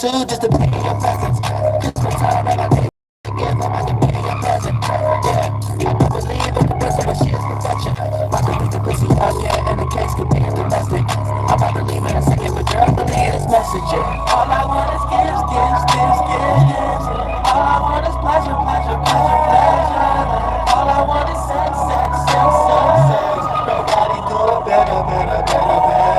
too, just to pay your presence. Just for time, and I think again, I can be your present. Yeah, I believe in the person when she is perfection. I could leave the pussy out there, and the case could be a domestic. I might believe in a second, but girl, believe this message. Yeah. All I want is gifts, gifts, gifts, gifts, gifts. All I want is pleasure, pleasure, pleasure, pleasure. All I want is sex, sex, sex, sex, sex. Nobody do it better, better, better, better.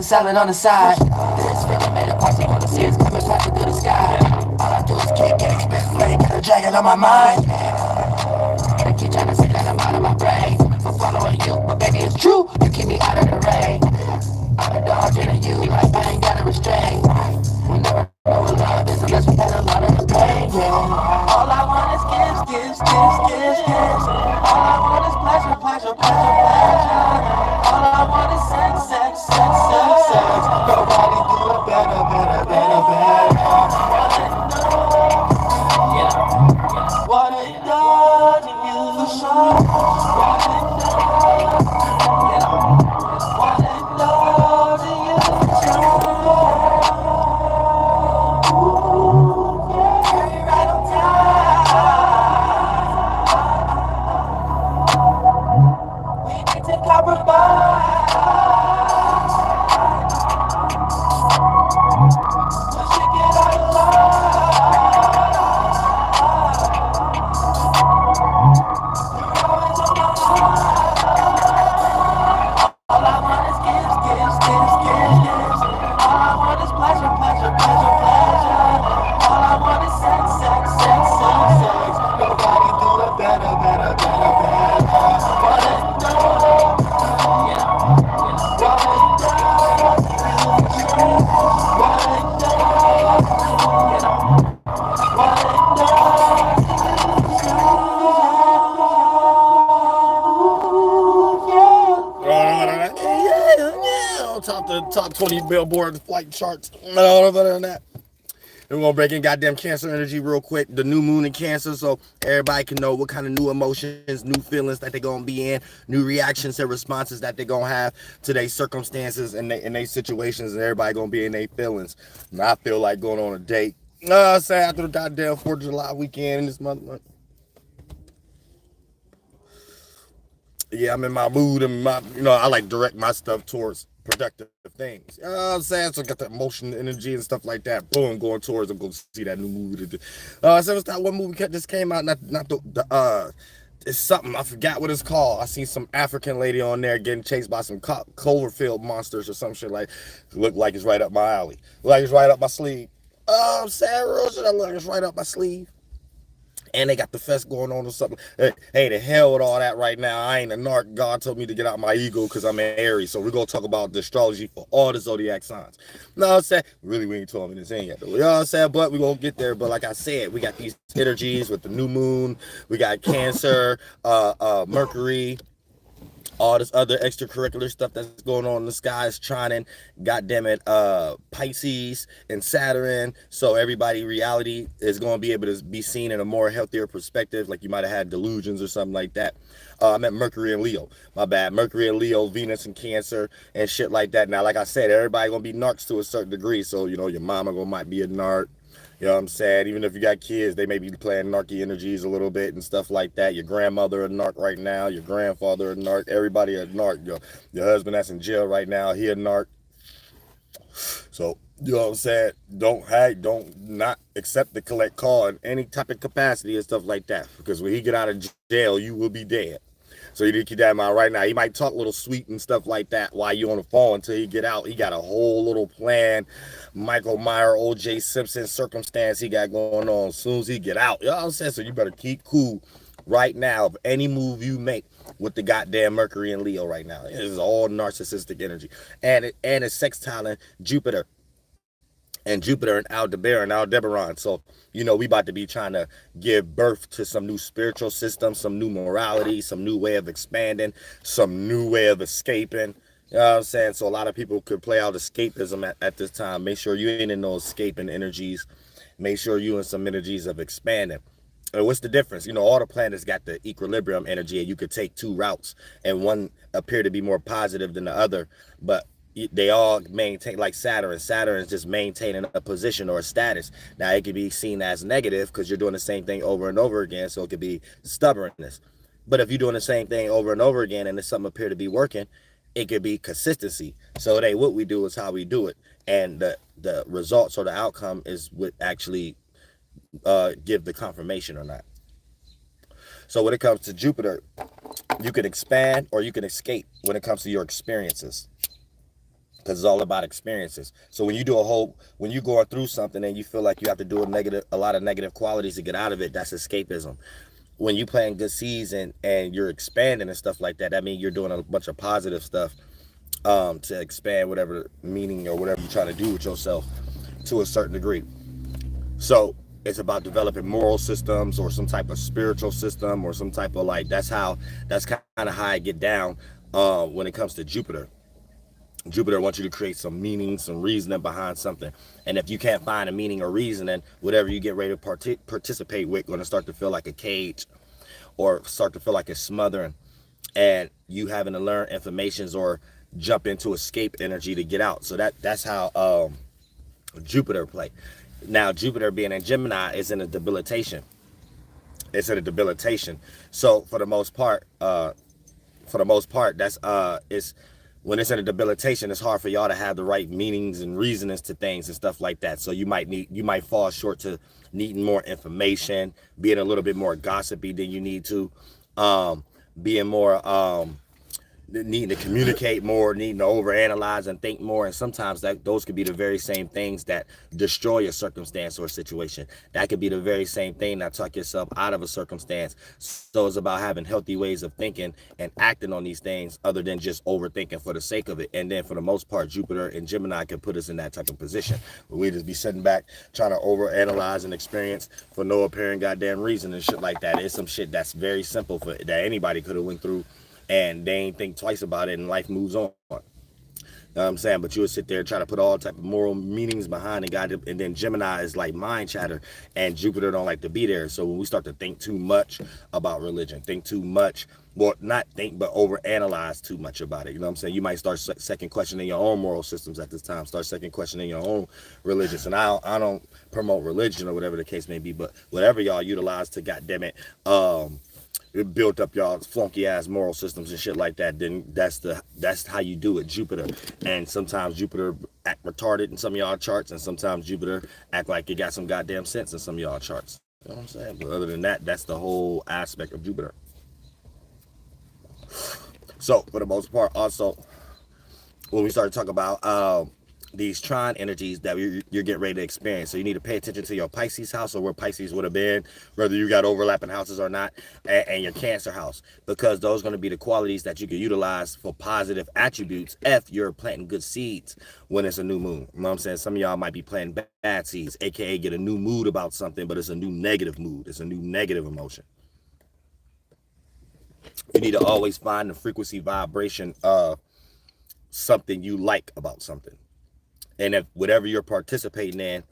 Salad on the side. This feeling made it possible to see it's coming faster through the sky. All I do is kick it, spit flake, got a dragon on my mind. They keep trying to say that I'm out of my brain for following you, but baby it's true. You keep me out of the rain. I'm indulging in you like I ain't gotta restrain. We never know what love is unless we had a lot of the pain. Yeah. All I want is gifts, gifts, gifts, gifts, gifts. All I want is pleasure, pleasure, pleasure, pleasure. All I want is sex, sex, sex, sex, sex. Nobody do it better, better, better, better. What it does to you for sure. What it does, what it does to you for sure. Ooh, yeah, right on time. We need to compromise. Top 20 Billboard flight charts. No, other than that. And we're gonna break in goddamn Cancer energy real quick. The new moon in Cancer, so everybody can know what kind of new emotions, new feelings that they're gonna be in, new reactions and responses that they're gonna have to their circumstances and their situations, and everybody gonna be in their feelings. And I feel like going on a date. Say after the goddamn 4th of July weekend in this month. Yeah, I'm in my mood and I like direct my stuff towards productive things. You know what I'm saying? So I got the emotion, energy, and stuff like that. Boom, going towards. I'm going to see that new movie. So it's that one movie that just came out. Not it's something I forgot what it's called. I seen some African lady on there getting chased by some Cloverfield monsters or some shit like. Look like it's right up my alley. Like it's right up my sleeve. I'm saying real shit. Look like it's right up my sleeve. And they got the fest going on or something. Hey, the hell with all that right now. I ain't a narc. God told me to get out my ego because I'm an Aries. So we're going to talk about the astrology for all the zodiac signs. You know what I'm saying? Really, we ain't talking this in yet. Though. You know what I'm saying? But we're going to get there. But like I said, we got these energies with the new moon. We got Cancer, Mercury, all this other extracurricular stuff that's going on in the skies, trining, goddamn it, Pisces and Saturn. So everybody, reality is going to be able to be seen in a more healthier perspective, like you might have had delusions or something like that. I meant Mercury and Leo. My bad. Mercury and Leo, Venus and Cancer and shit like that. Now, like I said, everybody going to be narcs to a certain degree. So, your mama might be a narc. You know what I'm saying? Even if you got kids, they may be playing narky energies a little bit and stuff like that. Your grandmother a narc right now. Your grandfather a narc. Everybody a narc. Your husband that's in jail right now, he a narc. So, you know what I'm saying? Don't not accept the collect call in any type of capacity and stuff like that. Because when he get out of jail, you will be dead. So you need to keep that in mind right now. He might talk a little sweet and stuff like that while you on the phone until he get out. He got a whole little plan. Michael Meyer, O.J. Simpson circumstance he got going on as soon as he get out. You know what I'm saying? So you better keep cool right now of any move you make with the goddamn Mercury and Leo right now. It is all narcissistic energy. And it's sextiling Jupiter and Jupiter and Aldebaran. So, we about to be trying to give birth to some new spiritual system, some new morality, some new way of expanding, some new way of escaping. You know what I'm saying? So a lot of people could play out escapism at this time. Make sure you ain't in those escaping energies. Make sure you in some energies of expanding. And what's the difference? All the planets got the equilibrium energy, and you could take two routes, and one appear to be more positive than the other, but they all maintain, like Saturn. Saturn is just maintaining a position or a status. Now, it could be seen as negative because you're doing the same thing over and over again, so it could be stubbornness. But if you're doing the same thing over and over again and it's something appear to be working, it could be consistency. So it ain't what we do, it's how we do it. And the results or the outcome is what actually give the confirmation or not. So when it comes to Jupiter, you can expand or you can escape when it comes to your experiences, because it's all about experiences. So when you're going through something and you feel like you have to do a lot of negative qualities to get out of it, that's escapism. When you planting good seeds and you're expanding and stuff like that, that means you're doing a bunch of positive stuff to expand whatever meaning or whatever you're trying to do with yourself to a certain degree. So it's about developing moral systems or some type of spiritual system or some type of that's kind of how I get down when it comes to Jupiter. Jupiter wants you to create some meaning, some reasoning behind something. And if you can't find a meaning or reasoning, whatever you get ready to participate with going to start to feel like a cage or start to feel like it's smothering, and you having to learn informations or jump into escape energy to get out. So that's how Jupiter play. Now, Jupiter being in Gemini is in a debilitation. It's in a debilitation. So for the most part, that's it's when it's in a debilitation, it's hard for y'all to have the right meanings and reasonings to things and stuff like that. So you might fall short to needing more information, being a little bit more gossipy than you need to, being more needing to communicate more, needing to overanalyze and think more. And sometimes those could be the very same things that destroy a circumstance or a situation. That could be the very same thing that talk yourself out of a circumstance. So it's about having healthy ways of thinking and acting on these things other than just overthinking for the sake of it. And then for the most part, Jupiter and Gemini can put us in that type of position where we just be sitting back trying to overanalyze and experience for no apparent goddamn reason and shit like that. It's some shit that's very simple that anybody could have went through, and they ain't think twice about it, and life moves on. You know what I'm saying? But you would sit there and try to put all type of moral meanings behind it, and then Gemini is like mind chatter, and Jupiter don't like to be there. So when we start to think too much about religion, think too much, well, not think, but overanalyze too much about it. You know what I'm saying? You might start second questioning your own moral systems at this time. Start second questioning your own religious. And I don't promote religion or whatever the case may be, but whatever y'all utilize to, goddamn it, it built up y'all flunky ass moral systems and shit like that, then that's how you do it, Jupiter. And sometimes Jupiter act retarded in some of y'all charts, and sometimes Jupiter act like it got some goddamn sense in some of y'all charts. You know what I'm saying? But other than that, that's the whole aspect of Jupiter. So for the most part, also when we start to talk about these trine energies that you're getting ready to experience. So you need to pay attention to your Pisces house, or where Pisces would have been, whether you got overlapping houses or not, and your Cancer house, because those are going to be the qualities that you can utilize for positive attributes if you're planting good seeds when it's a new moon. You know what I'm saying? Some of y'all might be planting bad seeds, aka get a new mood about something, but it's a new negative mood. It's a new negative emotion. You need to always find the frequency vibration of something you like about something. And if whatever you're participating in,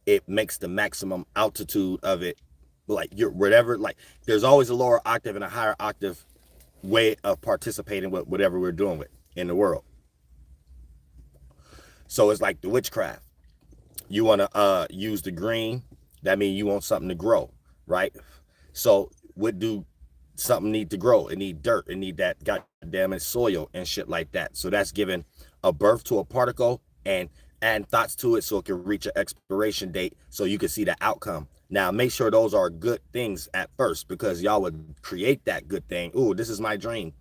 it makes the maximum altitude of it, like there's always a lower octave and a higher octave way of participating with whatever we're doing with in the world. So it's like the witchcraft. You want to use the green. That means you want something to grow, right? So what do something need to grow? It need dirt. It need that goddamn it soil and shit like that. So that's giving a birth to a particle and thoughts to it, so it can reach an expiration date, so you can see the outcome. Now, make sure those are good things at first, because y'all would create that good thing. Ooh, this is my dream.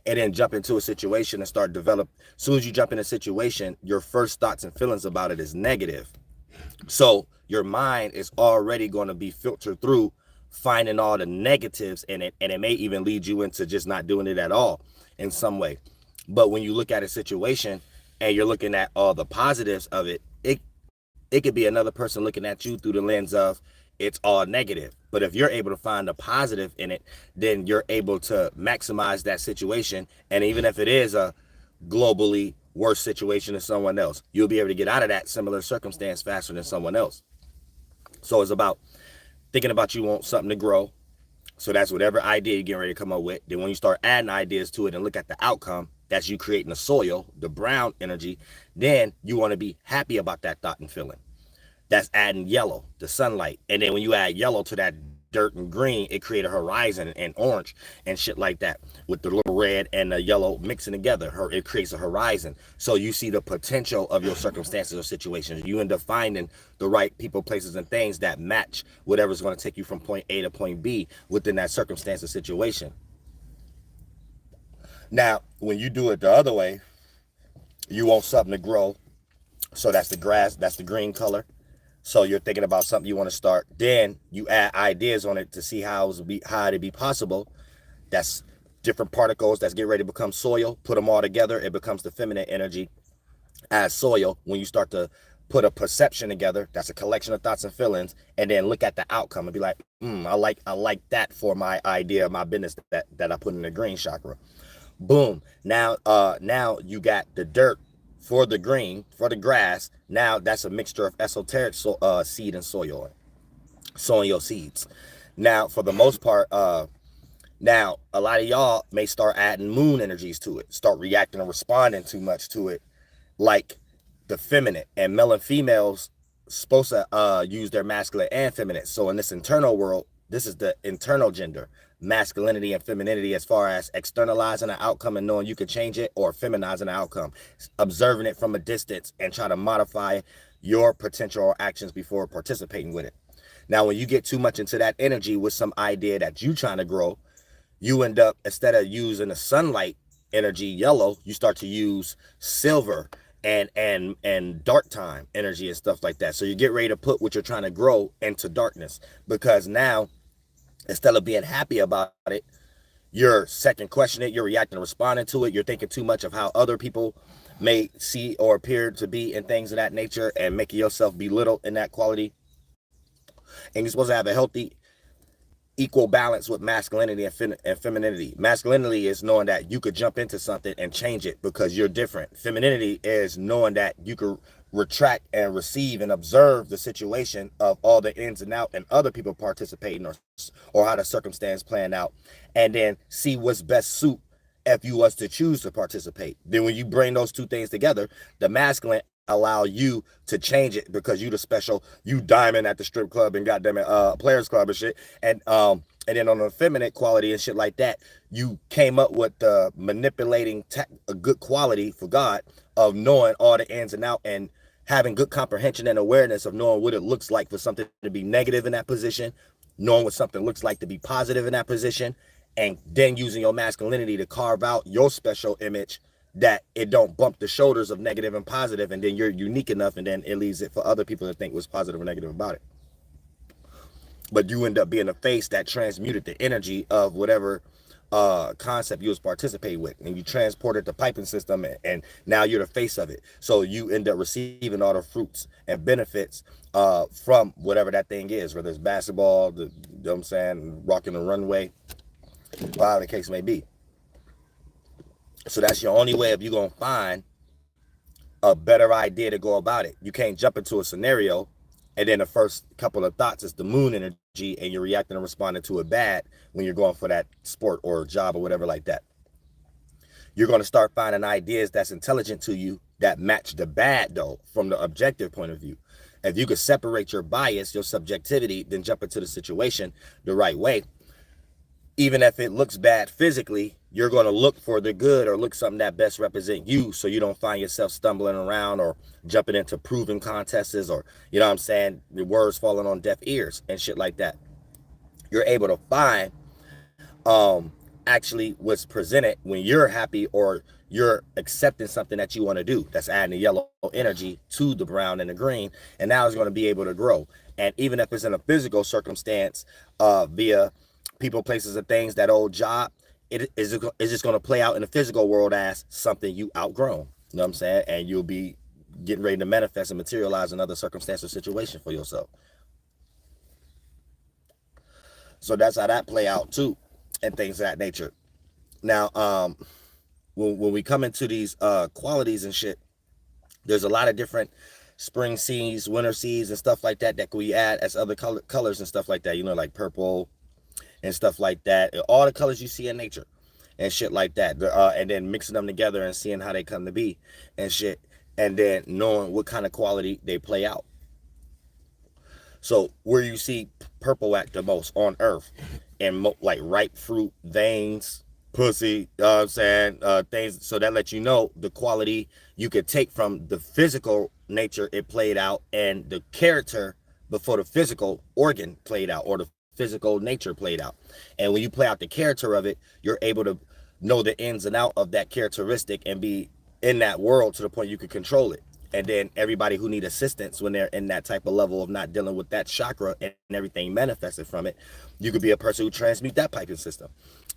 And then jump into a situation and start develop. As soon as you jump in a situation, your first thoughts and feelings about it is negative. So your mind is already going to be filtered through finding all the negatives in it, and it may even lead you into just not doing it at all in some way. But when you look at a situation and you're looking at all the positives of it, It could be another person looking at you through the lens of it's all negative. But if you're able to find a positive in it, then you're able to maximize that situation. And even if it is a globally worse situation than someone else, you'll be able to get out of that similar circumstance faster than someone else. So it's about thinking about you want something to grow. So that's whatever idea you're getting ready to come up with. Then when you start adding ideas to it and look at the outcome, that's you creating the soil, the brown energy, then you want to be happy about that thought and feeling. That's adding yellow, the sunlight. And then when you add yellow to that dirt and green, it creates a horizon and orange and shit like that with the little red and the yellow mixing together. It creates a horizon. So you see the potential of your circumstances or situations. You end up finding the right people, places, and things that match whatever's going to take you from point A to point B within that circumstance or situation. Now, when you do it the other way, you want something to grow. So that's the grass, that's the green color. So you're thinking about something you want to start. Then you add ideas on it to see how it'd be possible. That's different particles that's getting ready to become soil. Put them all together, it becomes the feminine energy as soil. When you start to put a perception together, that's a collection of thoughts and feelings, and then look at the outcome and be like, I like that for my idea, my business that I put in the green chakra. Boom. Now you got the dirt for the green, for the grass. Now that's a mixture of esoteric seed and soil, sowing your seeds. Now, for the most part, now a lot of y'all may start adding moon energies to it, start reacting and responding too much to it, like the feminine. And male and females supposed to use their masculine and feminine. So in this internal world, this is the internal gender, masculinity and femininity, as far as externalizing an outcome and knowing you can change it, or feminizing an outcome, observing it from a distance and try to modify your potential or actions before participating with it. Now, when you get too much into that energy with some idea that you trying to grow, you end up, instead of using the sunlight energy, yellow, you start to use silver and dark time energy and stuff like that. So you get ready to put what you're trying to grow into darkness, because now, instead of being happy about it, you're second questioning it, you're reacting and responding to it, you're thinking too much of how other people may see or appear to be and things of that nature, and making yourself belittle in that quality. And you're supposed to have a healthy, equal balance with masculinity and femininity. Masculinity is knowing that you could jump into something and change it because you're different. Femininity is knowing that you could retract and receive and observe the situation of all the ins and outs and other people participating, or how the circumstance playing out, and then see what's best suit if you was to choose to participate. Then when you bring those two things together, the masculine allow you to change it, because you the special, you diamond at the strip club and goddamn it, players club and shit. And then on the feminine quality and shit like that, you came up with the manipulating a good quality for God of knowing all the ins and outs, and having good comprehension and awareness of knowing what it looks like for something to be negative in that position, knowing what something looks like to be positive in that position, and then using your masculinity to carve out your special image that it don't bump the shoulders of negative and positive, and then you're unique enough, and then it leaves it for other people to think what's positive or negative about it. But you end up being a face that transmuted the energy of whatever concept you was participating with, and you transported the piping system, and now you're the face of it. So you end up receiving all the fruits and benefits from whatever that thing is, whether it's basketball, you know what I'm saying, rocking the runway, whatever the case may be. So that's your only way of you gonna find a better idea to go about it. You can't jump into a scenario and then the first couple of thoughts is the moon energy, and you're reacting and responding to it bad when you're going for that sport or job or whatever like that. You're going to start finding ideas that's intelligent to you that match the bad, though, from the objective point of view. If you could separate your bias, your subjectivity, then jump into the situation the right way, even if it looks bad physically, you're going to look for the good, or look something that best represent you, so you don't find yourself stumbling around or jumping into proving contests, or, you know what I'm saying, the words falling on deaf ears and shit like that. You're able to find actually what's presented when you're happy, or you're accepting something that you want to do, that's adding the yellow energy to the brown and the green, and now it's going to be able to grow. And even if it's in a physical circumstance, via people, places, and things, that old job, it is just going to play out in the physical world as something you outgrown. You know what I'm saying? And you'll be getting ready to manifest and materialize another circumstance or situation for yourself. So that's how that play out too, and things of that nature. Now, when we come into these qualities and shit, there's a lot of different spring seeds, winter seeds, and stuff like that we add as other colors and stuff like that. You know, like purple and stuff like that. All the colors you see in nature and shit like that. And then mixing them together and seeing how they come to be and shit. And then knowing what kind of quality they play out. So where you see purple at the most on Earth, and like ripe fruit, veins, pussy, you know what I'm saying, things. So that lets you know the quality you could take from the physical nature it played out and the character before the physical organ played out, or the physical nature played out. And when you play out the character of it, you're able to know the ins and out of that characteristic and be in that world to the point you can control it. And then everybody who need assistance when they're in that type of level of not dealing with that chakra and everything manifested from it, you could be a person who transmute that piping system.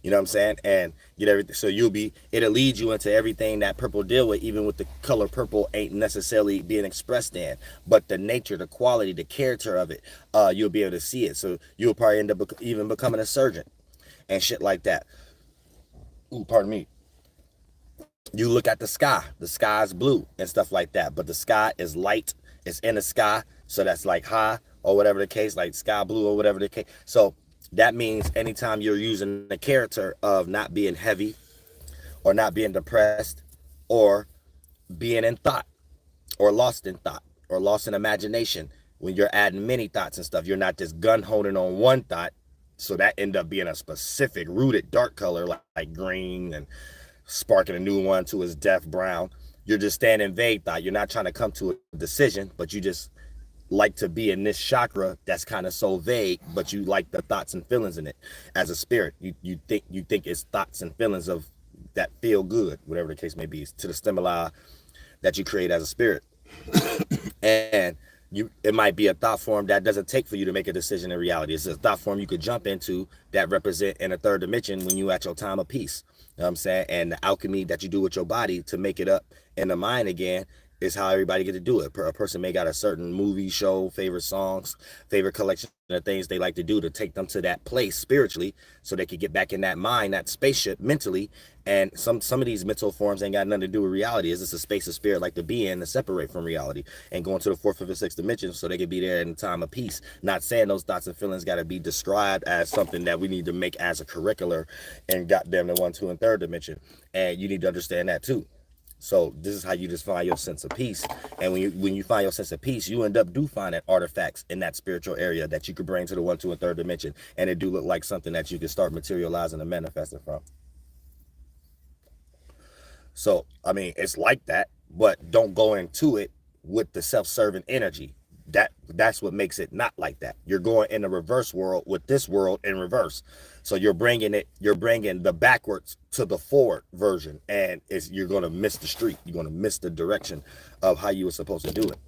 You know what I'm saying? And get everything. So it'll lead you into everything that purple deal with, even with the color purple ain't necessarily being expressed in, but the nature, the quality, the character of it, you'll be able to see it. So you'll probably end up even becoming a surgeon and shit like that. Ooh, pardon me. You look at the sky is blue and stuff like that, but the sky is light, it's in the sky, so that's like high or whatever the case, like sky blue or whatever the case. So that means anytime you're using the character of not being heavy or not being depressed or being in thought or lost in thought or lost in imagination, when you're adding many thoughts and stuff, you're not just gun holding on one thought, so that end up being a specific rooted dark color like green and sparking a new one to his death brown. You're just staying in vague thought. You're not trying to come to a decision, but you just like to be in this chakra that's kind of so vague, but you like the thoughts and feelings in it as a spirit. You think it's thoughts and feelings of that feel good, whatever the case may be, to the stimuli that you create as a spirit. And it might be a thought form that doesn't take for you to make a decision in reality. It's a thought form you could jump into that represent in a third dimension when you at your time of peace. You know what I'm saying? And the alchemy that you do with your body to make it up in the mind again is how everybody get to do it. A person may got a certain movie, show, favorite songs, favorite collection of things they like to do to take them to that place spiritually so they could get back in that mind, that spaceship mentally. And some of these mental forms ain't got nothing to do with reality. It's just a space of spirit like to be in to separate from reality and go into the fourth, fifth, and sixth dimension so they could be there in the time of peace. Not saying those thoughts and feelings got to be described as something that we need to make as a curricular and goddamn the 1, 2, and third dimension. And you need to understand that too. So this is how you just find your sense of peace. And when you find your sense of peace, you end up finding artifacts in that spiritual area that you could bring to the 1, 2, and third dimension. And it do look like something that you can start materializing and manifesting from. So, I mean, it's like that, but don't go into it with the self-serving energy. That's what makes it not like that. You're going in the reverse world with this world in reverse. So you're bringing the backwards to the forward version, and you're going to miss the street. You're going to miss the direction of how you were supposed to do it.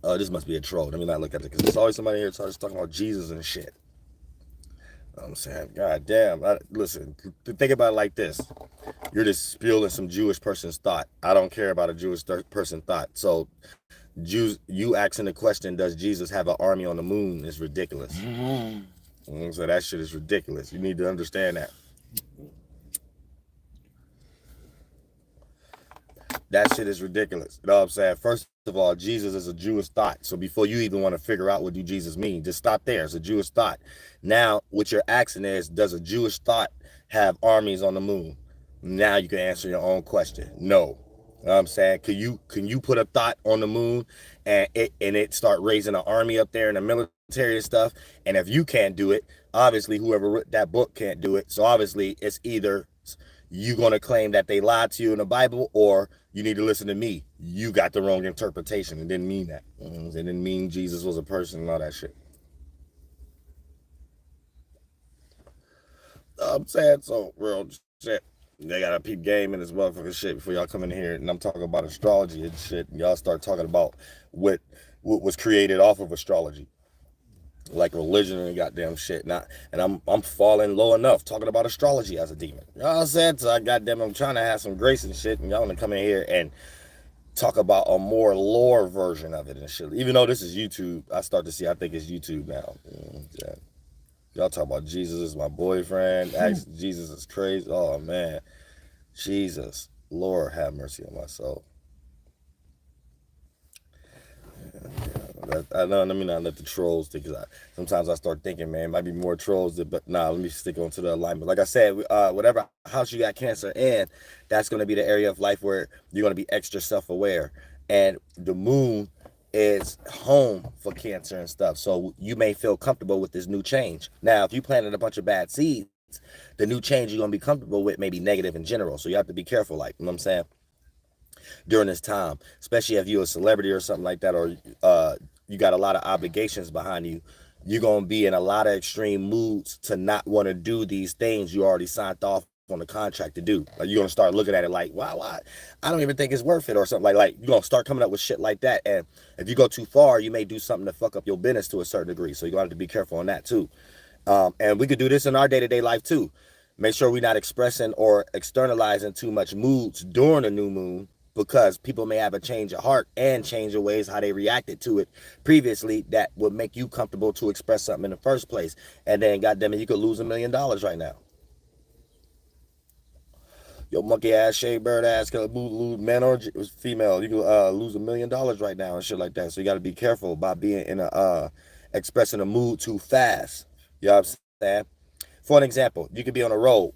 Oh, this must be a troll. Let me not look at it, because there's always somebody here talking about Jesus and shit. I'm saying, God damn. Listen, think about it like this. You're just spilling some Jewish person's thought. I don't care about a Jewish person thought. So you asking the question, does Jesus have an army on the moon, is ridiculous. Mm-hmm. So that shit is ridiculous. You need to understand that. That shit is ridiculous. You know what I'm saying? First of all, Jesus is a Jewish thought. So before you even want to figure out what do Jesus mean, just stop there. It's a Jewish thought. Now, what you're asking is, does a Jewish thought have armies on the moon? Now you can answer your own question. No. You know what I'm saying? Can you put a thought on the moon and it start raising an army up there in the military and stuff? And if you can't do it, obviously whoever wrote that book can't do it. So obviously it's either you going to claim that they lied to you in the Bible, or you need to listen to me. You got the wrong interpretation. It didn't mean that. It didn't mean Jesus was a person and all that shit. I'm saying, so real shit. They got a peep game in this motherfucking shit before y'all come in here and I'm talking about astrology and shit. And y'all start talking about what was created off of astrology. like religion and goddamn shit. And I'm falling low enough talking about astrology as a demon. You know what I'm saying? So I'm trying to have some grace and shit, and y'all want to come in here and talk about a more lore version of it and shit. Even though this is YouTube, I think it's YouTube now. Yeah. Y'all talk about Jesus is my boyfriend. Jesus is crazy. Oh man, Jesus, Lord have mercy on my soul. I know. Let me not let the trolls think. Sometimes I start thinking, man, it might be more trolls. But nah, let me stick on to the alignment. Like I said, whatever house you got Cancer in, that's going to be the area of life where you're going to be extra self-aware. And the moon is home for Cancer and stuff. So you may feel comfortable with this new change. Now, if you planted a bunch of bad seeds, the new change you're going to be comfortable with may be negative in general. So you have to be careful, like, you know what I'm saying? During this time, especially if you're a celebrity or something like that, or you got a lot of obligations behind you, you're going to be in a lot of extreme moods to not want to do these things you already signed off on the contract to do. Like, you're going to start looking at it like, why? I don't even think it's worth it, or something like you're going to start coming up with shit like that. And if you go too far, you may do something to fuck up your business to a certain degree. So you're going to have to be careful on that too. And we could do this in our day-to-day life too. Make sure we're not expressing or externalizing too much moods during a new moon, because people may have a change of heart and change of ways how they reacted to it previously that would make you comfortable to express something in the first place. And then, goddamn it, you could lose $1 million right now. Yo, monkey ass, shade bird ass, man or female, you could lose $1 million right now and shit like that. So you got to be careful about being in expressing a mood too fast. You know what I'm saying? For an example, you could be on a road,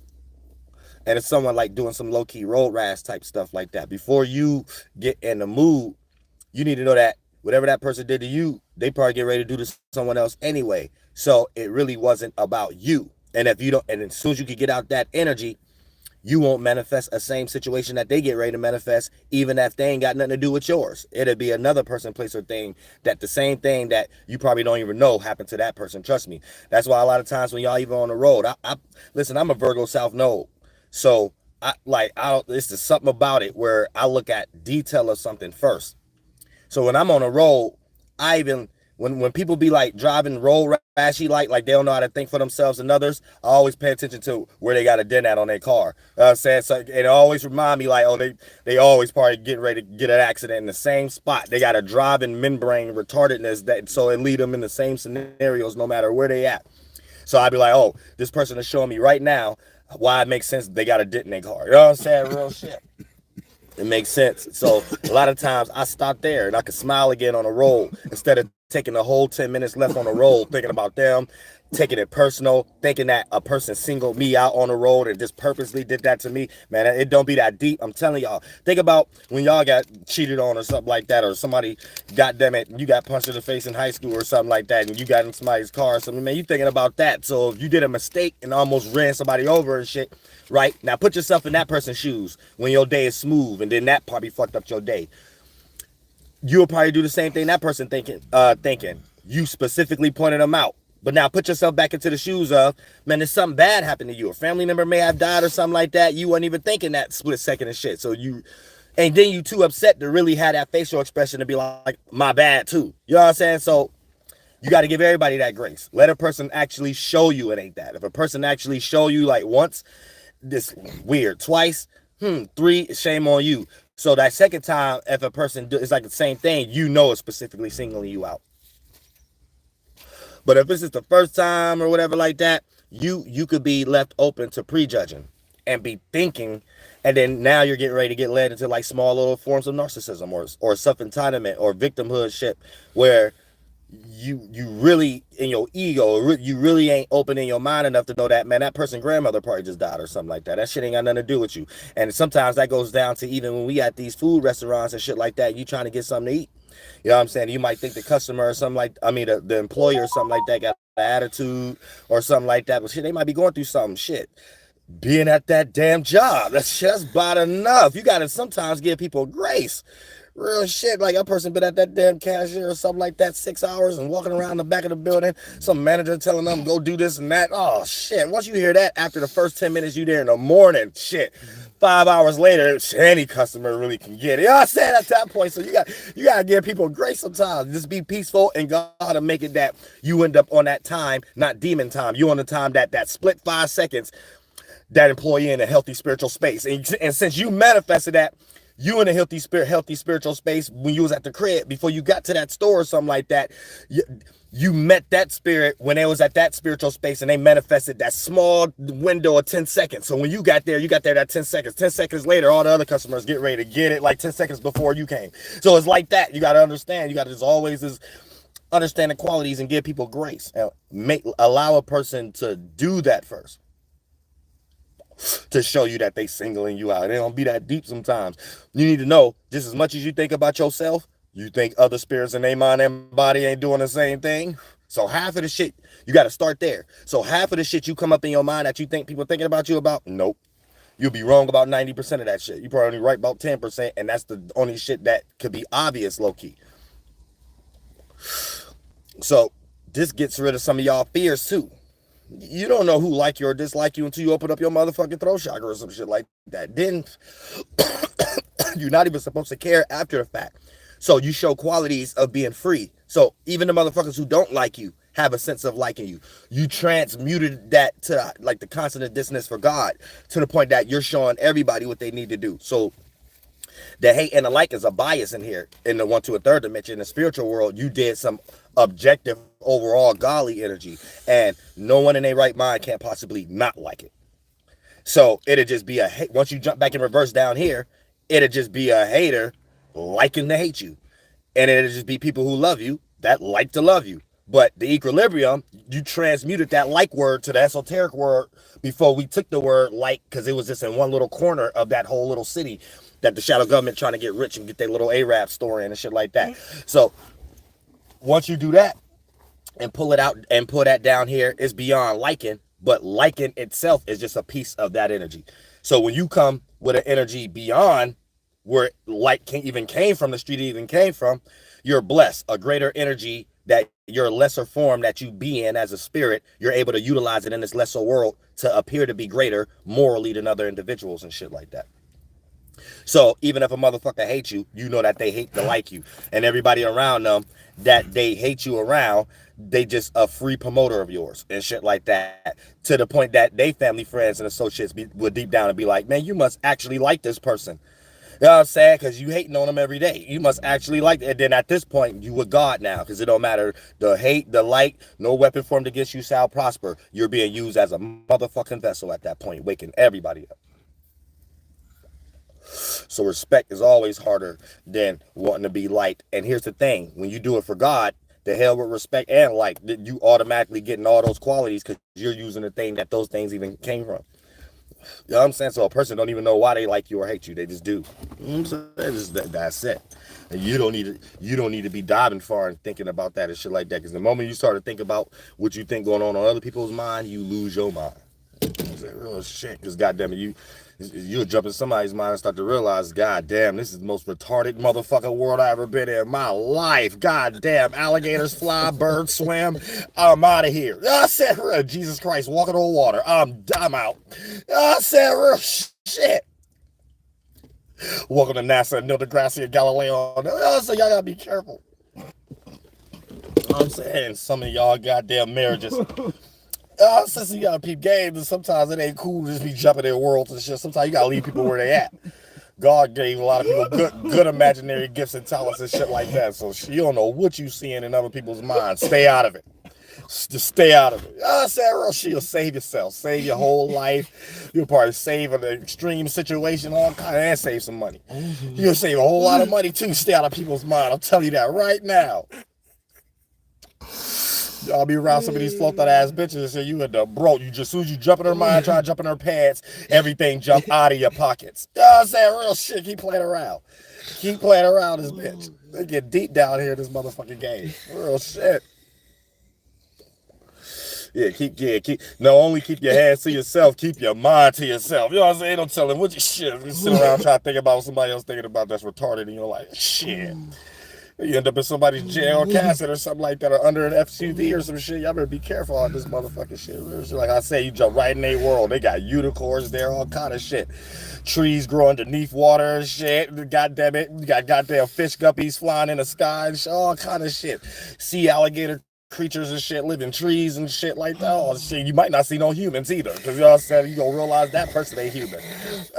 and it's someone like doing some low-key road rash type stuff like that. Before you get in the mood, you need to know that whatever that person did to you, they probably get ready to do to someone else anyway. So it really wasn't about you. And if you don't, and as soon as you can get out that energy, you won't manifest a same situation that they get ready to manifest, even if they ain't got nothing to do with yours. It'll be another person, place, or thing that the same thing that you probably don't even know happened to that person. Trust me. That's why a lot of times when y'all even on the road, listen, I'm a Virgo South Node. So it's just something about it where I look at detail of something first. So when I'm on a road, I even, when people be like driving road rashy, like they don't know how to think for themselves and others, I always pay attention to where they got a dent at on their car. So it always remind me like, oh, they always probably getting ready to get an accident in the same spot. They got a driving membrane retardedness so it lead them in the same scenarios no matter where they at. So I'd be like, oh, this person is showing me right now why it makes sense they got a dent in their car. You know what I'm saying? Real shit. It makes sense. So a lot of times I stop there and I can smile again on the road instead of taking the whole 10 minutes left on the road thinking about them, taking it personal, thinking that a person singled me out on the road and just purposely did that to me. Man, it don't be that deep. I'm telling y'all. Think about when y'all got cheated on or something like that, or somebody, goddamn it, you got punched in the face in high school or something like that, and you got in somebody's car or something. Man, you thinking about that. So if you did a mistake and almost ran somebody over and shit, right? Now put yourself in that person's shoes when your day is smooth and then that probably fucked up your day. You'll probably do the same thing that person thinking. You specifically pointed them out. But now put yourself back into the shoes of, man, there's something bad happened to you. A family member may have died or something like that. You weren't even thinking that split second and shit. And then you too upset to really have that facial expression to be like, my bad too. You know what I'm saying? So you got to give everybody that grace. Let a person actually show you it ain't that. If a person actually show you like once, this weird, twice, 3, shame on you. So that second time, if a person it's like the same thing, you know it's specifically singling you out. But if this is the first time or whatever like that, you could be left open to prejudging and be thinking, and then now you're getting ready to get led into like small little forms of narcissism or self-entitlement or victimhood shit, where you really in your ego, you really ain't open in your mind enough to know that, man, that person's grandmother probably just died or something like that. That shit ain't got nothing to do with you. And sometimes that goes down to even when we at these food restaurants and shit like that, you trying to get something to eat. You know what I'm saying? You might think the customer or something like, the employer or something like that got an attitude or something like that, but shit, they might be going through something. Shit, being at that damn job, that's just about enough. You got to sometimes give people grace. Real shit. Like a person been at that damn cashier or something like that 6 hours and walking around the back of the building. Some manager telling them go do this and that. Oh shit. Once you hear that, after the first 10 minutes you there in the morning, shit. 5 hours later, any customer really can get it. You know what I'm saying? At that point, so you gotta give people grace sometimes. Just be peaceful and God to make it that you end up on that time, not demon time. You on the time that split 5 seconds, that employee in a healthy spiritual space. And since you manifested that, you in a healthy spiritual space when you was at the crib before you got to that store or something like that, you met that spirit when they was at that spiritual space and they manifested that small window of 10 seconds. So when you got there that 10 seconds. 10 seconds later, all the other customers get ready to get it like 10 seconds before you came. So it's like that. You got to understand. You got to just always understand the qualities and give people grace. And allow a person to do that first, to show you that they singling you out. They don't be that deep sometimes. You need to know, just as much as you think about yourself, you think other spirits in their mind and body ain't doing the same thing. So half of the shit, you got to start there. So half of the shit you come up in your mind that you think people thinking about you about, nope. You'll be wrong about 90% of that shit. You probably only right about 10%, and that's the only shit that could be obvious low-key. So this gets rid of some of y'all fears too. You don't know who like you or dislike you until you open up your motherfucking throat chakra or some shit like that. Then you're not even supposed to care after the fact. So you show qualities of being free. So even the motherfuckers who don't like you have a sense of liking you. You transmuted that to like the constant dissonance for God to the point that you're showing everybody what they need to do. So the hate and the like is a bias in here. In the 1, 2, and 3rd dimension, in the spiritual world, you did some objective overall godly energy, and no one in their right mind can't possibly not like it. So it'll just be a hate. Once you jump back in reverse down here, it'll just be a hater liking to hate you, and it'll just be people who love you that like to love you. But the equilibrium, you transmuted that like word to the esoteric word before we took the word like, because it was just in one little corner of that whole little city that the shadow government trying to get rich and get their little Arab story and shit like that. So once you do that and pull it out and pull that down here, it's beyond liking, but liking itself is just a piece of that energy. So when you come with an energy beyond where like came from, the street it even came from, you're blessed. A greater energy that your lesser form that you be in as a spirit, you're able to utilize it in this lesser world to appear to be greater morally than other individuals and shit like that. So even if a motherfucker hates you, you know that they hate to like you. And everybody around them that they hate you around, they just a free promoter of yours and shit like that. To the point that they family, friends, and associates would deep down and be like, man, you must actually like this person. You know what I'm saying? Because you hating on them every day. You must actually like it. And then at this point, you with God now. Because it don't matter. The hate, the like, no weapon formed against you shall prosper. You're being used as a motherfucking vessel at that point, waking everybody up. So respect is always harder than wanting to be liked. And here's the thing. When you do it for God, the hell with respect and like, you automatically getting all those qualities because you're using the thing that those things even came from. You know what I'm saying? So a person don't even know why they like you or hate you. They just do. You know what I'm saying? That's it. And you don't need to be diving far and thinking about that and shit like that. Because the moment you start to think about what you think going on other people's mind, you lose your mind. It's like, real shit. Because goddamn it, you'll jump in somebody's mind and start to realize, God damn, this is the most retarded motherfucking world I ever been in my life. God damn, alligators fly, birds swim. I'm out of here. I said, Jesus Christ, walking on water. I'm out. I said, real shit. Welcome to NASA and Neil deGrasse and Galileo. So y'all gotta be careful. I'm saying some of y'all goddamn marriages. Since you gotta peep games, and sometimes it ain't cool to just be jumping in worlds and shit. Sometimes you gotta leave people where they at. God gave a lot of people good imaginary gifts and talents and shit like that. So you don't know what you seeing in other people's minds. Stay out of it. Just stay out of it. I said, real shit, you'll save yourself. Save your whole life. You'll probably save an extreme situation, all kind, and save some money. You'll save a whole lot of money too. Stay out of people's mind. I'll tell you that right now. Y'all be around some of these float that ass bitches and say you end up broke. You just, as soon as you jump in her mind, try to jump in her pants, everything jump out of your pockets. You know what I'm saying? Real shit. Keep playing around. Keep playing around this bitch. They get deep down here in this motherfucking game. Real shit. keep. No, only keep your hands to yourself. Keep your mind to yourself. You know what I'm saying? Don't tell them what you shit. You sit around trying to think about what somebody else thinking about that's retarded, and you're like, shit. You end up in somebody's jail or casket or something like that, or under an SUV or some shit. Y'all better be careful on this motherfucking shit. Like I say, you jump right in their world. They got unicorns there, all kind of shit. Trees grow underneath water and shit. Goddamn it, you got goddamn fish guppies flying in the sky and shit, all kind of shit. Sea alligator creatures and shit live in trees and shit like that. Oh shit, you might not see no humans either, because you know what I'm saying, you gonna realize that person ain't human.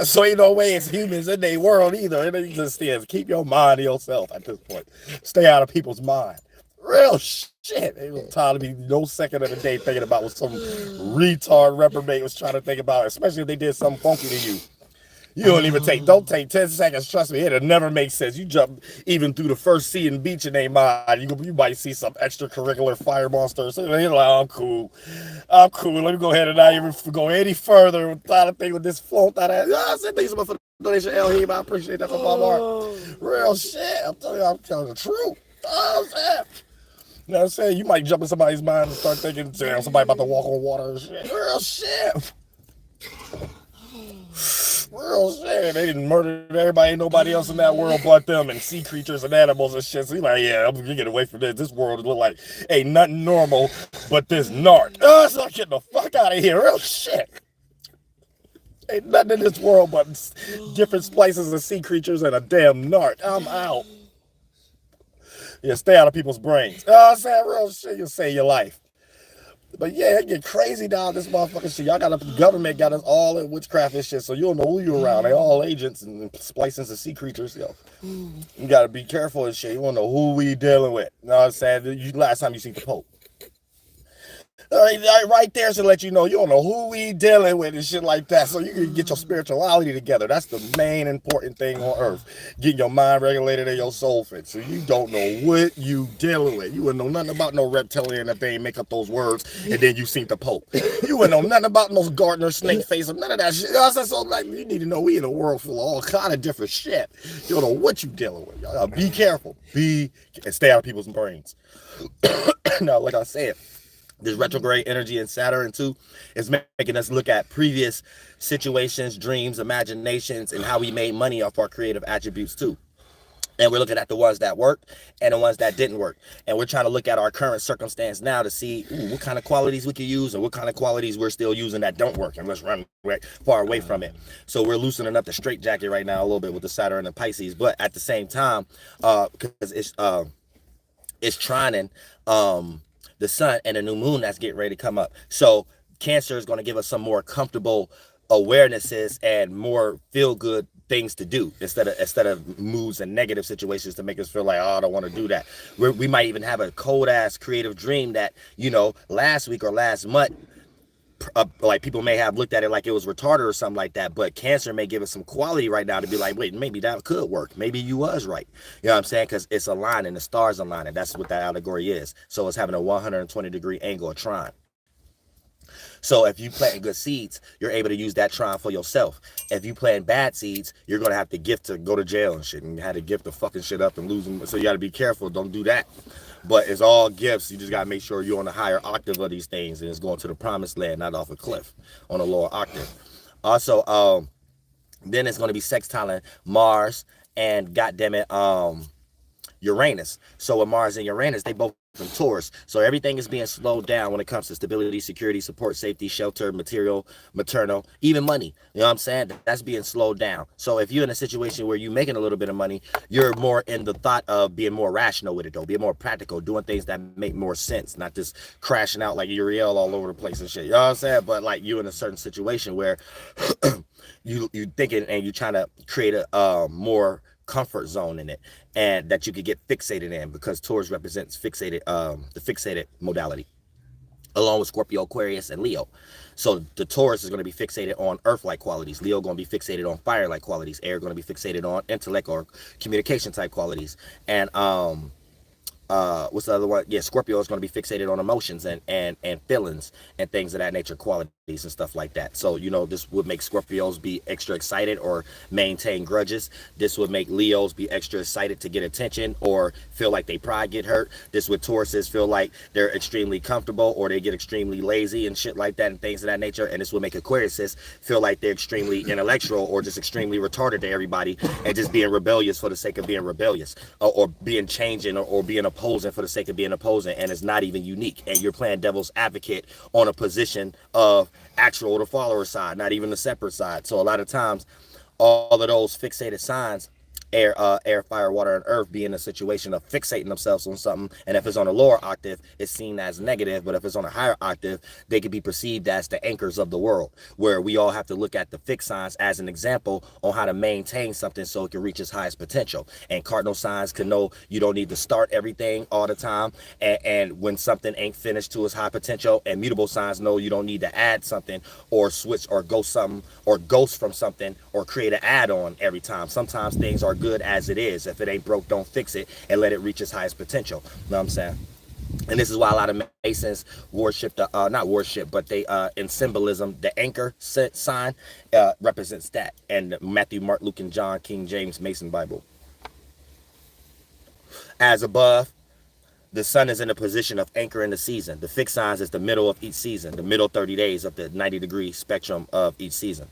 So ain't no way it's humans in their world either. It just is. Keep your mind to yourself at this point. Stay out of people's mind. Real shit. Ain't no time to be no second of the day thinking about what some retard reprobate was trying to think about, especially if they did something funky to you. You don't take 10 seconds. Trust me, it'll never make sense. You jump even through the first sea and beach in their mind. You might see some extracurricular fire monster. So you're like, oh, I'm cool. Let me go ahead and not even go any further without a thing with this float. I said thanks for the donation, Homa. I appreciate that from my heart. Real shit. I'm telling the truth. Oh, shit. You know what I'm saying? You might jump in somebody's mind and start thinking, damn, somebody about to walk on water and shit. Real shit. Real shit. They didn't murder everybody, ain't nobody else in that world but them, and sea creatures and animals and shit. So you're like, yeah, I'm gonna get away from this. This world look like ain't nothing normal but this narc. Oh, so I'm getting the fuck out of here. Real shit. Ain't nothing in this world but different places of sea creatures and a damn narc. I'm out. Yeah, stay out of people's brains. Oh, I'm saying real shit. You'll save your life. But yeah, it get crazy down this motherfucking shit. Y'all got the government got us all in witchcraft and shit, so you don't know who you're around. They all agents and splicings of sea creatures. Yo, you gotta be careful and shit. You wanna know who we dealing with. You know what I'm saying? Last time you seen the Pope. Right there to let you know you don't know who we dealing with and shit like that, so you can get your spirituality together. That's the main important thing on earth, getting your mind regulated and your soul fit. So you don't know what you dealing with. You wouldn't know nothing about no reptilian if they ain't make up those words, and then you seen the Pope. You wouldn't know nothing about no gardener, snake face, or none of that shit. You know what I'm saying? So like, you need to know we in a world full of all kind of different shit. You don't know what you dealing with. Y'all be careful. And stay out of people's brains. Now, like I said, this retrograde energy in Saturn too is making us look at previous situations, dreams, imaginations, and how we made money off our creative attributes too. And we're looking at the ones that worked and the ones that didn't work. And we're trying to look at our current circumstance now to see what kind of qualities we can use and what kind of qualities we're still using that don't work. And let's run far away from it. So we're loosening up the straitjacket right now a little bit with the Saturn and Pisces. But at the same time, because it's trining the sun and a new moon that's getting ready to come up. So Cancer is going to give us some more comfortable awarenesses and more feel-good things to do instead of moods and negative situations to make us feel like, oh, I don't want to do that. We might even have a cold-ass creative dream that, you know, last week or last month, like people may have looked at it like it was retarded or something like that, but Cancer may give us some quality right now to be like, wait, maybe that could work. Maybe you was right. You know what I'm saying? Because it's aligning, the stars aligning. That's what that allegory is. So it's having a 120-degree angle, a trine. So if you plant good seeds, you're able to use that trine for yourself. If you plant bad seeds, you're going to have to gift to go to jail and shit, and have to gift the fucking shit up and lose them. So you got to be careful. Don't do that. But it's all gifts. You just got to make sure you're on a higher octave of these things, and it's going to the promised land, not off a cliff on a lower octave. Also, then it's going to be sextiling Mars and goddammit, Uranus. So with Mars and Uranus, they both from Taurus. So everything is being slowed down when it comes to stability, security, support, safety, shelter, material, maternal, even money. You know what I'm saying? That's being slowed down. So if you're in a situation where you're making a little bit of money, you're more in the thought of being more rational with it, though, being more practical, doing things that make more sense, not just crashing out like Uriel all over the place and shit. You know what I'm saying? But like you in a certain situation where you thinking and you're trying to create a more comfort zone in it, and that you could get fixated in, because Taurus represents fixated, the fixated modality, along with Scorpio, Aquarius, and Leo. So the Taurus is going to be fixated on earth-like qualities. Leo going to be fixated on fire-like qualities. Air going to be fixated on intellect or communication type qualities. And what's the other one? Yeah, Scorpio is going to be fixated on emotions and feelings and things of that nature, qualities. and stuff like that. So, this would make Scorpios be extra excited or maintain grudges. This would make Leos be extra excited to get attention or feel like they pride get hurt. This would Tauruses feel like they're extremely comfortable or they get extremely lazy and shit like that and things of that nature. And this would make Aquariuses feel like they're extremely intellectual or just extremely retarded to everybody and just being rebellious for the sake of being rebellious, or being changing or being opposing for the sake of being opposing. And it's not even unique. And you're playing devil's advocate on a position of actual the follower side, not even the separate side. So a lot of times, all of those fixated signs, air, fire, water, and earth, be in a situation of fixating themselves on something. And if it's on a lower octave, it's seen as negative. But if it's on a higher octave, they can be perceived as the anchors of the world, where we all have to look at the fixed signs as an example on how to maintain something so it can reach its highest potential. And cardinal signs can know you don't need to start everything all the time. And when something ain't finished to its high potential, and mutable signs know you don't need to add something or switch or go something or ghost from something or create an add-on every time. Sometimes things are good as it is. If it ain't broke, don't fix it and let it reach its highest potential. You know what I'm saying? And this is why a lot of Masons worship the not worship, but they in symbolism, the anchor sign represents that. And Matthew, Mark, Luke, and John, King James Mason Bible. As above, the sun is in a position of anchor in the season. The fixed signs is the middle of each season, the middle 30 days of the 90-degree spectrum of each season,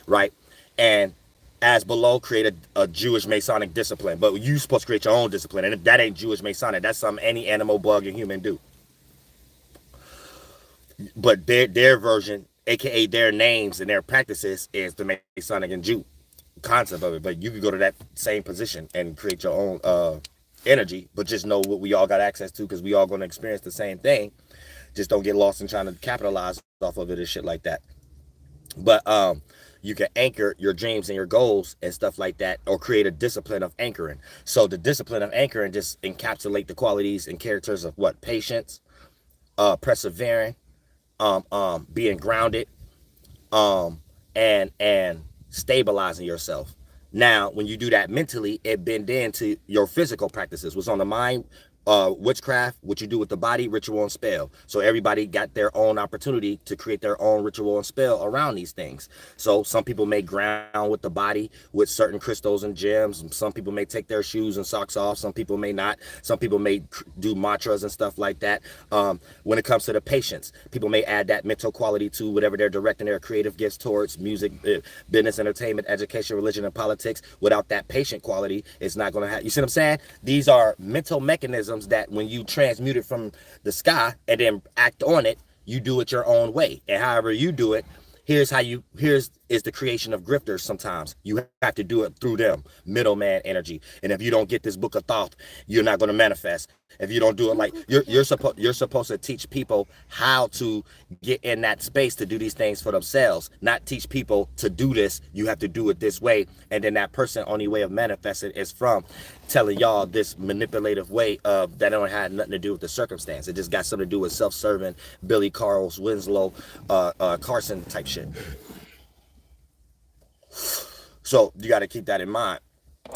right? And as below, create a Jewish Masonic discipline. But you're supposed to create your own discipline. And if that ain't Jewish Masonic, that's something any animal, bug, and human do. But their version, aka their names and their practices, is the Masonic and Jew concept of it. But you can go to that same position and create your own energy. But just know what we all got access to, because we all going to experience the same thing. Just don't get lost in trying to capitalize off of it and shit like that. But you can anchor your dreams and your goals and stuff like that, or create a discipline of anchoring. So the discipline of anchoring just encapsulate the qualities and characters of what? Patience, persevering, being grounded, and stabilizing yourself. Now, when you do that mentally, it bend into your physical practices. What's on the mind, witchcraft, what you do with the body, ritual and spell. So everybody got their own opportunity to create their own ritual and spell around these things. So some people may ground with the body with certain crystals and gems. Some people may take their shoes and socks off. Some people may not. Some people may do mantras and stuff like that. When it comes to the patience, people may add that mental quality to whatever they're directing their creative gifts towards: music, business, entertainment, education, religion, and politics. Without that patient quality, it's not going to happen. You see what I'm saying? These are mental mechanisms that when you transmute it from the sky and then act on it, you do it your own way. And however you do it, here's the creation of grifters. Sometimes you have to do it through them, middleman energy. And if you don't get this book of thought, you're not going to manifest. If you don't do it, like you're supposed to teach people how to get in that space to do these things for themselves, not teach people to do this. You have to do it this way. And then that person, only way of manifesting is from telling y'all this manipulative way of that don't have nothing to do with the circumstance. It just got something to do with self-serving Billy Carl's Winslow, Carson type shit. So you got to keep that in mind.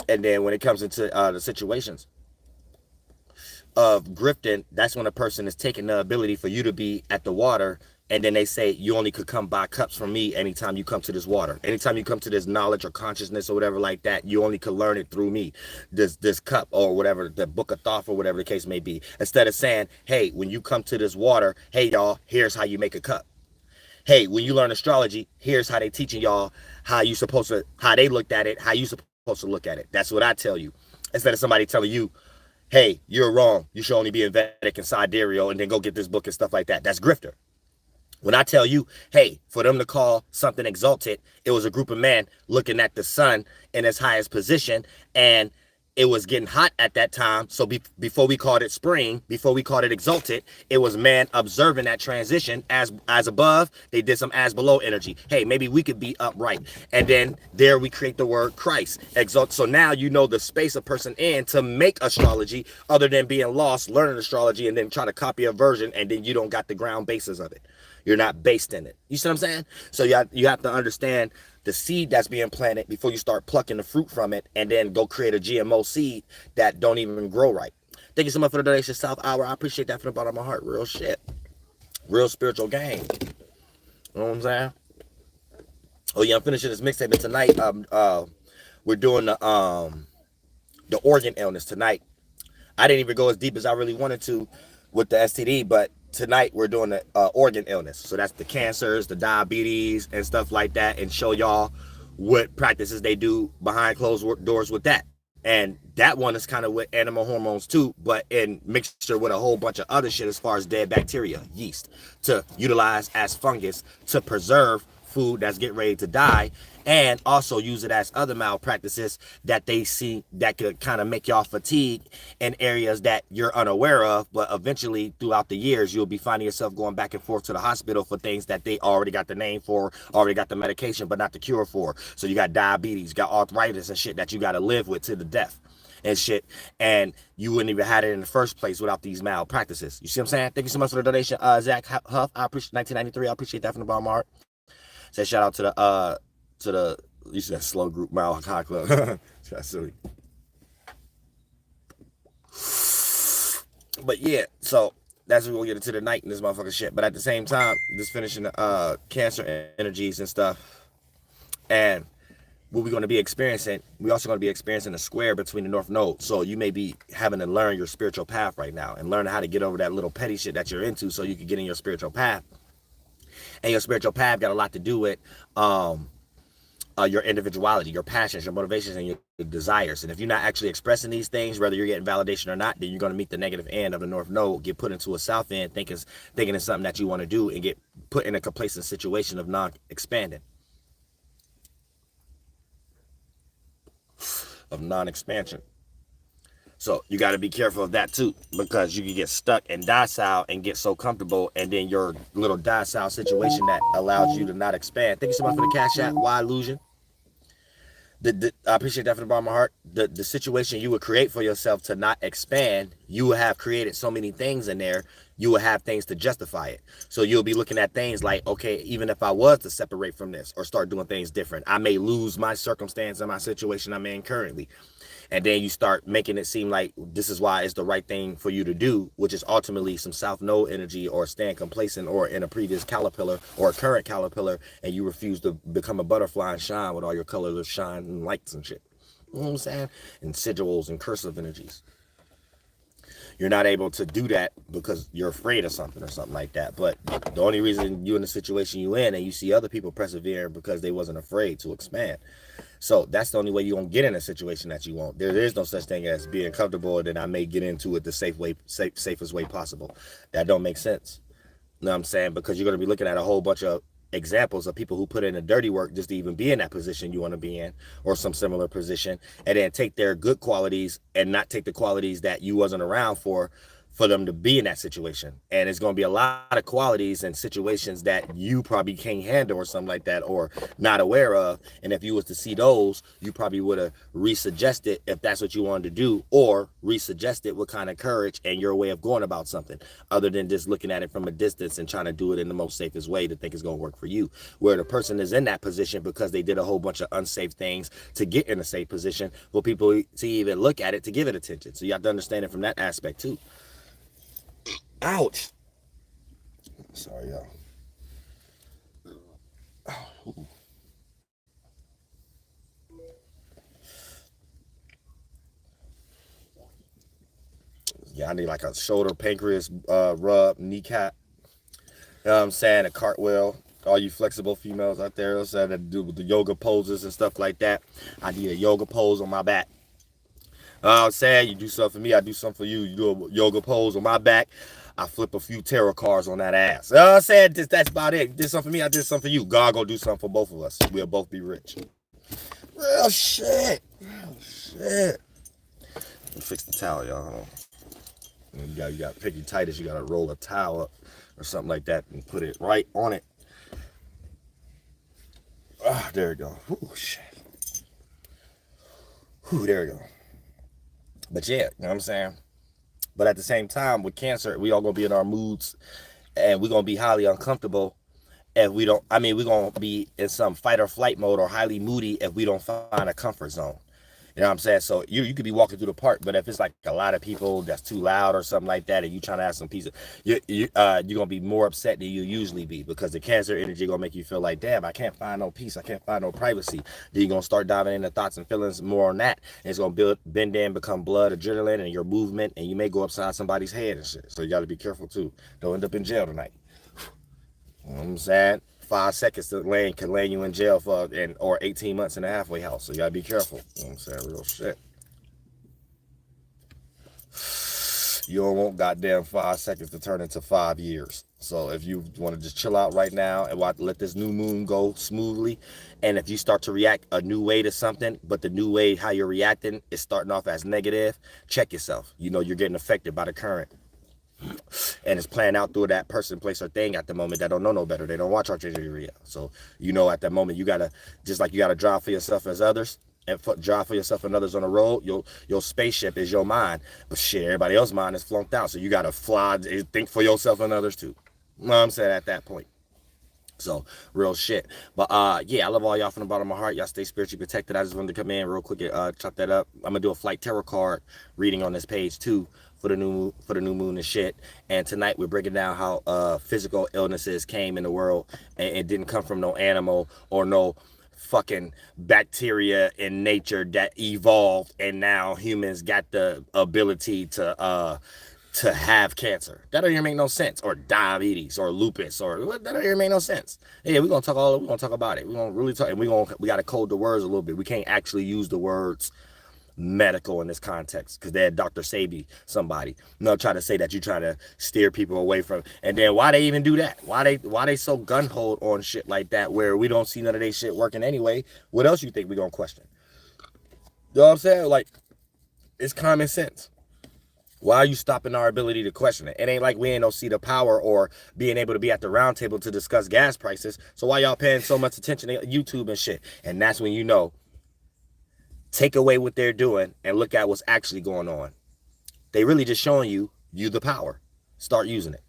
And then when it comes into the situations of grifting, that's when a person is taking the ability for you to be at the water, and then they say you only could come buy cups from me anytime you come to this water. Anytime you come to this knowledge or consciousness or whatever like that, you only could learn it through me. This cup or whatever, the book of thought or whatever the case may be. Instead of saying, hey, when you come to this water, hey y'all, here's how you make a cup. Hey, when you learn astrology, here's how they teaching y'all how they looked at it, how you supposed to look at it. That's what I tell you. Instead of somebody telling you, hey, you're wrong, you should only be in Vedic and sidereal and then go get this book and stuff like that. That's grifter. When I tell you, hey, for them to call something exalted, it was a group of men looking at the sun in its highest position, and it was getting hot at that time. So before we called it spring, before we called it exalted, it was man observing that transition. As above, they did some as below energy. Hey, maybe we could be upright. And then there we create the word Christ, exalt. So now you know the space a person in to make astrology, other than being lost, learning astrology, and then try to copy a version, and then you don't got the ground basis of it. You're not based in it. You see what I'm saying? So you have to understand the seed that's being planted before you start plucking the fruit from it, and then go create a GMO seed that don't even grow right. Thank you so much for the donation, South Hour. I appreciate that from the bottom of my heart. Real shit. Real spiritual game. You know what I'm saying? Oh yeah, I'm finishing this mixtape, but tonight we're doing the organ illness tonight. I didn't even go as deep as I really wanted to with the STD, but tonight we're doing the organ illness. So that's the cancers, the diabetes, and stuff like that, and show y'all what practices they do behind closed doors with that. And that one is kind of with animal hormones too, but in mixture with a whole bunch of other shit as far as dead bacteria, yeast, to utilize as fungus to preserve food that's getting ready to die, and also use it as other malpractices that they see that could kind of make y'all fatigue in areas that you're unaware of, but eventually throughout the years you'll be finding yourself going back and forth to the hospital for things that they already got the name for, already got the medication, but not the cure for. So you got diabetes, got arthritis and shit that you got to live with to the death and shit, and you wouldn't even had it in the first place without these malpractices. You see what I'm saying? Thank you so much for the donation, Zach Huff. I appreciate 1993. I appreciate that from the bottom of my heart. Say shout out to the you said slow group Mile High Club. That's silly. But yeah, so that's what we'll get into tonight in this motherfucking shit. But at the same time, just finishing the cancer energies and stuff. And what we're going to be experiencing, we also going to be experiencing a square between the North Node. So you may be having to learn your spiritual path right now and learn how to get over that little petty shit that you're into so you can get in your spiritual path. And your spiritual path got a lot to do with your individuality, your passions, your motivations, and your desires. And if you're not actually expressing these things, whether you're getting validation or not, then you're going to meet the negative end of the North Node, get put into a South end, thinking it's something that you want to do, and get put in a complacent situation of non-expanding. Of non-expansion. So you got to be careful of that too, because you can get stuck and docile and get so comfortable, and then your little docile situation that allows you to not expand. Thank you so much for the cash app. Why illusion? I appreciate that from the bottom of my heart. The situation you would create for yourself to not expand, you will have created so many things in there, you will have things to justify it. So you'll be looking at things like, okay, even if I was to separate from this or start doing things different, I may lose my circumstance and my situation I'm in currently. And then you start making it seem like this is why it's the right thing for you to do, which is ultimately some South Node energy, or staying complacent, or in a previous caterpillar or a current caterpillar, and you refuse to become a butterfly and shine with all your colors shine and lights and shit. You know what I'm saying? And sigils and cursive energies. You're not able to do that because you're afraid of something or something like that. But the only reason you're in the situation you're in, and you see other people persevere, because they wasn't afraid to expand. So that's the only way you're going to get in a situation that you want. There is no such thing as being comfortable, and then I may get into it the safest way possible. That don't make sense. You know what I'm saying? Because you're going to be looking at a whole bunch of examples of people who put in the dirty work just to even be in that position you want to be in, or some similar position, and then take their good qualities and not take the qualities that you wasn't around for them to be in that situation. And it's going to be a lot of qualities and situations that you probably can't handle or something like that, or not aware of. And if you was to see those, you probably would have resuggested if that's what you wanted to do, or resuggested what kind of courage and your way of going about something, other than just looking at it from a distance and trying to do it in the most safest way to think it's going to work for you. Where the person is in that position because they did a whole bunch of unsafe things to get in a safe position for people to even look at it, to give it attention. So you have to understand it from that aspect too. Ouch. Sorry, y'all. Yeah, I need like a shoulder pancreas rub, kneecap. You know what I'm saying? A cartwheel. All you flexible females out there that do with the yoga poses and stuff like that. I need a yoga pose on my back. I'm saying, you do something for me, I do something for you. You do a yoga pose on my back, I flip a few tarot cards on that ass. You know what I'm saying? That's about it. You did something for me, I did something for you. God gonna do something for both of us. We'll both be rich. Real shit. Real shit. Let me fix the towel, y'all. You got to pick your tightest. You got to roll a towel up or something like that and put it right on it. Ah, there we go. Ooh, shit. Ooh, there we go. But yeah, you know what I'm saying? But at the same time, with cancer, we all gonna be in our moods, and we're gonna be highly uncomfortable if we don't. I mean, we're gonna be in some fight or flight mode, or highly moody if we don't find a comfort zone. You know what I'm saying? So you could be walking through the park, but if it's like a lot of people that's too loud or something like that, and you trying to have some peace, you're gonna be more upset than you usually be, because the Cancer energy gonna make you feel like, damn, I can't find no peace, I can't find no privacy. Then you're gonna start diving into thoughts and feelings more on that, and it's gonna bend in, become blood, adrenaline, and your movement, and you may go upside somebody's head and shit. So you gotta be careful too. Don't end up in jail tonight. You know what I'm saying? 5 seconds to land can land you in jail for or 18 months in a halfway house. So you gotta be careful. You know what I'm saying? Real shit. You don't want goddamn 5 seconds to turn into 5 years. So if you want to just chill out right now and let this new moon go smoothly, and if you start to react a new way to something, but the new way how you're reacting is starting off as negative, check yourself. You know you're getting affected by the current. And it's playing out through that person, place, or thing at the moment that don't know no better. They don't watch Archery. So you know at that moment you gotta, just like you gotta drive for yourself as others, and drive for yourself and others on the road. Your spaceship is your mind, but shit, everybody else's mind is flunked out. So you gotta fly, think for yourself and others too. You know what I'm saying at that point. So real shit. But yeah, I love all y'all from the bottom of my heart. Y'all stay spiritually protected. I just wanted to come in real quick and chop that up. I'm gonna do a flight tarot card reading on this page too for the new moon and shit. And tonight we're breaking down how physical illnesses came in the world, and it didn't come from no animal or no fucking bacteria in nature that evolved, and now humans got the ability to have cancer. That don't even make no sense. Or diabetes or lupus, or that don't even make no sense. Yeah, we're gonna talk about it. We're gonna really talk, and we gotta code the words a little bit. We can't actually use the words medical in this context, because they had Dr. Sabi somebody, try to say that you try to steer people away from, and then why they even do that? Why they so gun-ho on shit like that, where we don't see none of their shit working anyway? What else you think we gonna question? You know what I'm saying? Like, it's common sense. Why are you stopping our ability to question it? It ain't like we ain't no seat of power or being able to be at the round table to discuss gas prices. So why y'all paying so much attention to YouTube and shit? And that's when you know, take away what they're doing and look at what's actually going on. They really just showing you the power. Start using it.